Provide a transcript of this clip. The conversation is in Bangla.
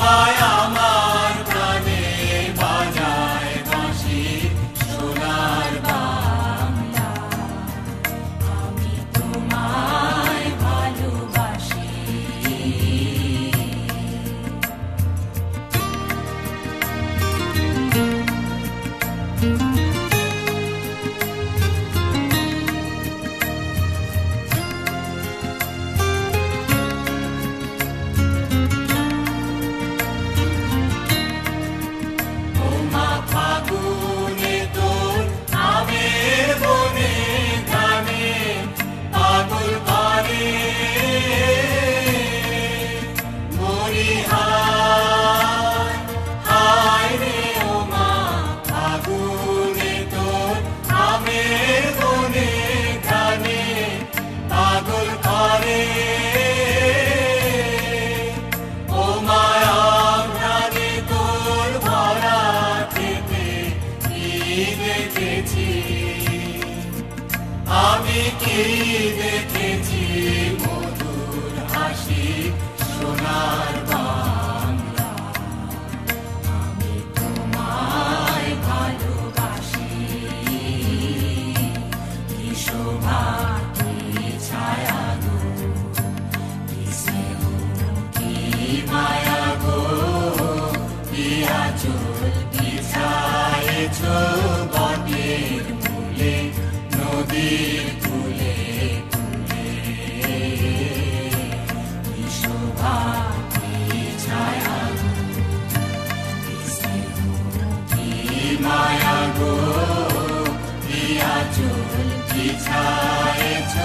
তোমায় আমার প্রাণে বাজায় বাঁশি সোনার বাংলা, আমি তোমায় ভালোবাসি। আমি কি দেখেছি মধুর হাসি সোনার বাংলা, আমি তোমায় ভালোবাসি। কি শোভা কি ছায়া গো, কি স্নেহ কি মায়া গো, কি আঁচল বিছায়েছ বটের মূলে নদীর কূলে কূলে। কি শোভা কি ছায়া গো, কি স্নেহ কি মায়া গো, কি আঁচল বিছায়েছ